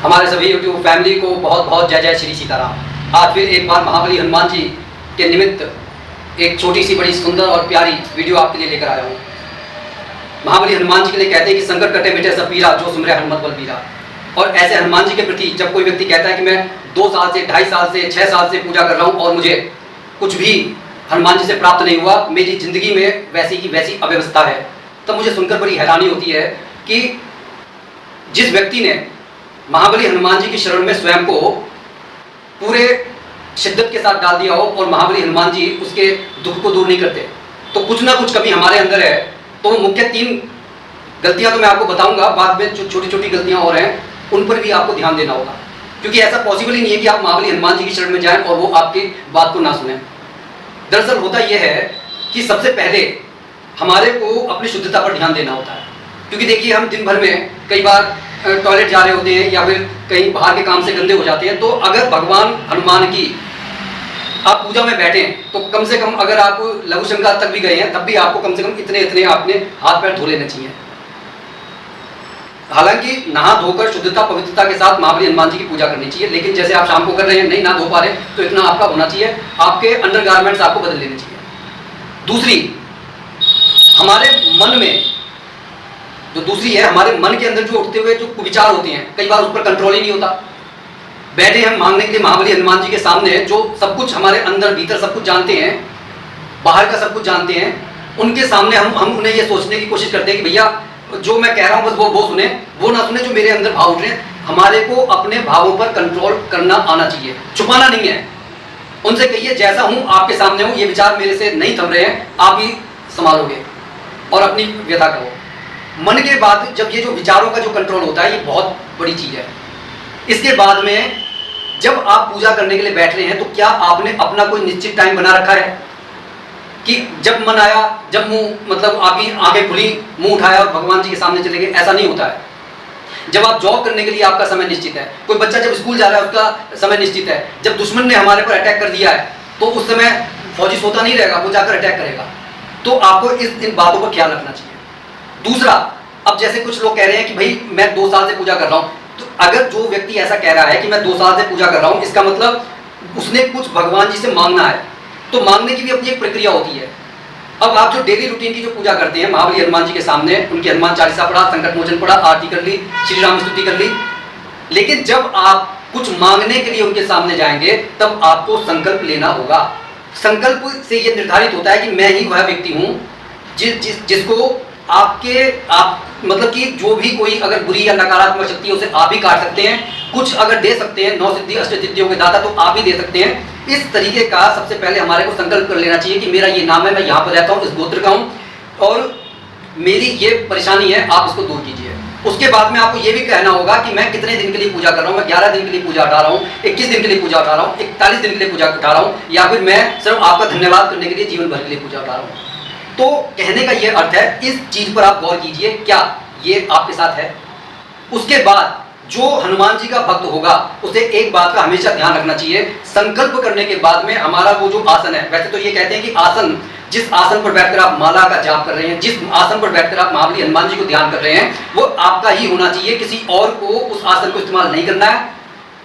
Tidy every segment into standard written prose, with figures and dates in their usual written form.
हमारे सभी YouTube family को बहुत बहुत जय जय श्री सीताराम। आज फिर एक बार महाबली हनुमान जी के निमित्त एक छोटी सी बड़ी सुंदर और प्यारी वीडियो आपके लिए लेकर आया हूँ। महाबली हनुमान जी के लिए कहते हैं कि संकट कटे मिटे सब पीरा, जो सुमरे हनुमत बल बीरा। और ऐसे हनुमान जी के प्रति जब कोई व्यक्ति कहता है कि मैं 2 साल से, 2.5 साल से, 6 साल से पूजा कर रहा हूँ और मुझे कुछ भी हनुमान जी से प्राप्त नहीं हुआ, मेरी जिंदगी में वैसी की वैसी अव्यवस्था है, तब मुझे सुनकर बड़ी हैरानी होती है कि जिस व्यक्ति ने महाबली हनुमान जी की शरण में स्वयं को पूरे शिद्दत के साथ डाल दिया हो और महाबली हनुमान जी उसके दुख को दूर नहीं करते, तो कुछ ना कुछ कमी हमारे अंदर है। तो मुख्य 3 गलतियां तो मैं आपको बताऊंगा, बाद में जो छोटी छोटी गलतियां और हैं उन पर भी आपको ध्यान देना होगा, क्योंकि ऐसा पॉसिबल ही नहीं है कि आप महाबली हनुमान जी की शरण में जाएं और वो आपकी बात को ना सुने। दरअसल होता यह है कि सबसे पहले हमारे को अपनी शुद्धता पर ध्यान देना होता है, क्योंकि देखिए हम दिन भर में कई बार टॉयलेट जा रहे होते हैं या फिर कहीं बाहर के काम से गंदे हो जाते हैं। तो अगर भगवान हनुमान की आप पूजा में बैठे तो कम से कम अगर आप लघु शंका तक भी गए हैं तब भी आपको कम से कम इतने आपने हाथ पैर धो लेने चाहिए। हालांकि नहा धोकर शुद्धता पवित्रता के साथ महाबली हनुमान जी की पूजा करनी चाहिए, लेकिन जैसे आप शाम को कर रहे हैं, नहीं ना धो पा रहे, तो इतना आपका होना चाहिए, आपके अंडरगारमेंट्स आपको बदल लेने चाहिए। दूसरी, हमारे मन में हमारे मन के अंदर जो उठते हुए जो विचार होते हैं, कई बार उस पर कंट्रोल ही नहीं होता। बैठे हम मांगने के लिए महाबली हनुमान जी के सामने, जो सब कुछ हमारे अंदर भीतर सब कुछ जानते हैं, बाहर का सब कुछ जानते हैं, उनके सामने हम उन्हें ये सोचने की कोशिश करते हैं कि भैया जो मैं कह रहा हूं बस वो सुने, वो ना सुने जो मेरे अंदर भाव उठ रहे हैं। हमारे को अपने भावों पर कंट्रोल करना आना चाहिए, छुपाना नहीं है। उनसे कहिए जैसा हूं आपके सामने हूं, ये विचार मेरे से नहीं थम रहे हैं, आप ही संभालोगे और अपनी व्यथा कहो। मन के बाद जब ये जो विचारों का जो कंट्रोल होता है, ये बहुत बड़ी चीज है। इसके बाद में जब आप पूजा करने के लिए बैठ रहे हैं तो क्या आपने अपना कोई निश्चित टाइम बना रखा है कि जब मन आया, जब मुंह मतलब आपकी आंखें खुली, मुंह उठाया और भगवान जी के सामने चले गए? ऐसा नहीं होता है। जब आप जॉब करने के लिए आपका समय निश्चित है, कोई बच्चा जब स्कूल जा रहा है उसका समय निश्चित है, जब दुश्मन ने हमारे पर अटैक कर दिया है तो उस समय फौजी सोता नहीं रहेगा, वो जाकर अटैक करेगा। तो आपको इन बातों पर ख्याल रखना चाहिए। दूसरा, अब जैसे कुछ लोग कह रहे हैं कि भाई मैं 2 साल से पूजा कर रहा हूं, तो अगर जो व्यक्ति ऐसा कह रहा है कि मैं 2 साल से पूजा कर रहा हूं, इसका मतलब उसने कुछ भगवान जी से मांगना है, तो मांगने की भी अपनी एक प्रक्रिया होती है। अब आप जो डेली रूटीन की जो पूजा करते हैं महाबली हनुमान जी के सामने, उनकी हनुमान चालीसा पढ़ा, संकट मोचन पढ़ा, आरती कर ली, श्री राम स्तुति कर ली, लेकिन जब आप कुछ मांगने के लिए उनके सामने जाएंगे तब आपको संकल्प लेना होगा। संकल्प से यह निर्धारित होता है कि मैं ही वह व्यक्ति हूं जिसको आप मतलब कि जो भी कोई अगर बुरी या नकारात्मक शक्ति है उसे आप ही काट सकते हैं, कुछ अगर दे सकते हैं, 9 सिद्धि 8 सिद्धियों के दाता तो आप ही दे सकते हैं। इस तरीके का सबसे पहले हमारे को संकल्प कर लेना चाहिए कि मेरा ये नाम है, मैं यहाँ पर रहता हूँ, इस गोत्र का हूँ और मेरी ये परेशानी है, आप इसको दूर कीजिए। उसके बाद में आपको ये भी कहना होगा कि मैं कितने दिन के लिए पूजा कर रहा हूँ, मैं 11 दिन के लिए पूजा उठा रहा हूँ, 21 दिन के लिए पूजा उठा रहा हूँ, 41 दिन के लिए पूजा उठा रहा हूँ, या फिर मैं सिर्फ आपका धन्यवाद करने के लिए जीवन भर के लिए पूजा उठा रहा हूँ। तो कहने का ये अर्थ है, इस चीज पर आप गौर कीजिए, क्या ये आपके साथ है। उसके बाद जो हनुमान जी का भक्त होगा उसे एक बात का हमेशा ध्यान रखना चाहिए, संकल्प करने के बाद में हमारा वो जो आसन है, वैसे तो ये कहते हैं कि आसन, जिस आसन पर बैठकर आप माला का जाप कर रहे हैं, जिस आसन पर बैठकर आप महाबली हनुमान जी को ध्यान कर रहे हैं, वो आपका ही होना चाहिए, किसी और को उस आसन को इस्तेमाल नहीं करना है।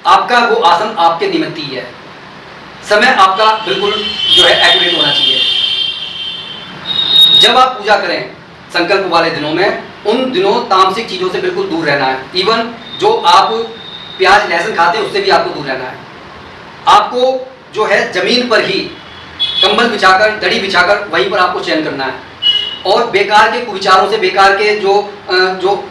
आपका वो आसन आपके निमित्त ही है। समय आपका बिल्कुल जो है एक्यूरेट होना चाहिए। जब आप पूजा करें संकल्प वाले दिनों में, उन दिनों तामसिक चीजों से बिल्कुल दूर रहना है। इवन जो आप प्याज लहसुन खाते हैं उससे भी आपको दूर रहना है। आपको जो है जमीन पर ही कंबल बिछाकर, दड़ी बिछाकर वहीं पर आपको चयन करना है और बेकार के कुविचारों से, बेकार के जो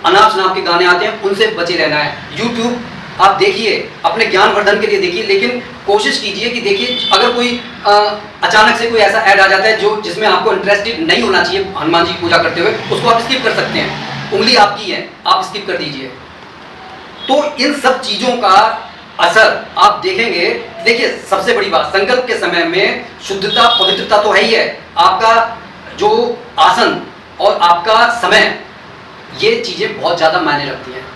अनाप शनाप के गाने आते हैं उनसे बचे रहना है। यूट्यूब आप देखिए, अपने ज्ञान वर्धन के लिए देखिए, लेकिन कोशिश कीजिए कि देखिए अगर कोई अचानक से कोई ऐसा ऐड आ जाता है जो जिसमें आपको इंटरेस्टेड नहीं होना चाहिए हनुमान जी की पूजा करते हुए, उसको आप स्किप कर सकते हैं। उंगली आपकी है, आप स्किप कर दीजिए। तो इन सब चीजों का असर आप देखेंगे। देखिए सबसे बड़ी बात, संकल्प के समय में शुद्धता पवित्रता तो है ही है, आपका जो आसन और आपका समय, ये चीजें बहुत ज्यादा मायने रखती हैं।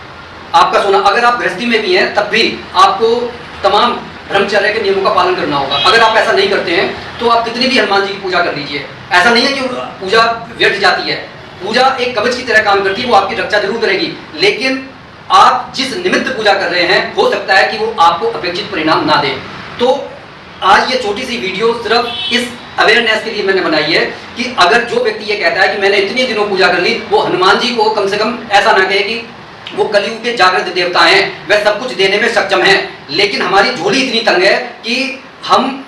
आपका सोना, अगर आप गृहस्थी में भी हैं तब भी आपको तमाम ब्रह्मचर्य के नियमों का पालन करना होगा। अगर आप ऐसा नहीं करते हैं तो आप कितनी भी हनुमान जी की पूजा कर लीजिए, ऐसा नहीं है कि पूजा व्यर्थ जाती है। पूजा एक कवच की तरह काम करती है, वो आपकी रक्षा जरूर करेगी, लेकिन आप जिस निमित्त पूजा कर रहे हैं हो सकता है कि वो आपको अपेक्षित परिणाम ना दे। तो आज ये छोटी सी वीडियो सिर्फ इस अवेयरनेस के लिए मैंने बनाई है कि अगर जो व्यक्ति ये कहता है कि मैंने इतने दिनों पूजा कर ली, वो हनुमान जी को कम से कम ऐसा ना कहे कि वो कलयुग के जागृत देवता हैं, वह सब कुछ देने में सक्षम हैं, लेकिन हमारी झोली इतनी तंग है कि हम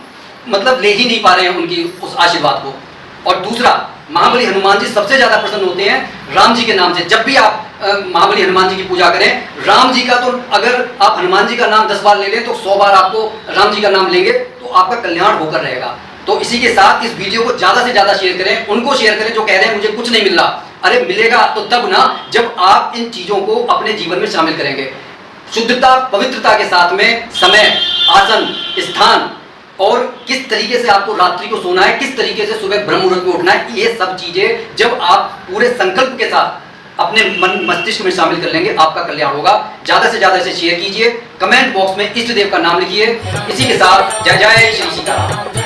मतलब ले ही नहीं पा रहे हैं उनकी उस आशीर्वाद को। और दूसरा, महाबली हनुमान जी सबसे ज्यादा प्रसन्न होते हैं राम जी के नाम से। जब भी आप महाबली हनुमान जी की पूजा करें, राम जी का तो अगर आप हनुमान जी का नाम 10 बार ले लें तो 100 बार आपको राम जी का नाम लेंगे तो आपका कल्याण होकर रहेगा। तो इसी के साथ इस वीडियो को ज्यादा से ज्यादा शेयर करें, उनको शेयर करें जो कह रहे हैं मुझे कुछ नहीं मिल रहा। अरे मिलेगा तो तब ना जब आप इन चीजों को अपने जीवन में शामिल करेंगे। शुद्धता पवित्रता के साथ में समय, आसन, स्थान और किस तरीके से आपको रात्रि को सोना है, किस तरीके से सुबह ब्रह्म मुहूर्त में उठना है, ये सब चीजें जब आप पूरे संकल्प के साथ अपने मन मस्तिष्क में शामिल कर लेंगे, आपका कल्याण होगा। ज्यादा से ज्यादा इसे शेयर कीजिए, कमेंट बॉक्स में इष्ट देव का नाम लिखिए। इसी के साथ जय जय श्री सीताराम।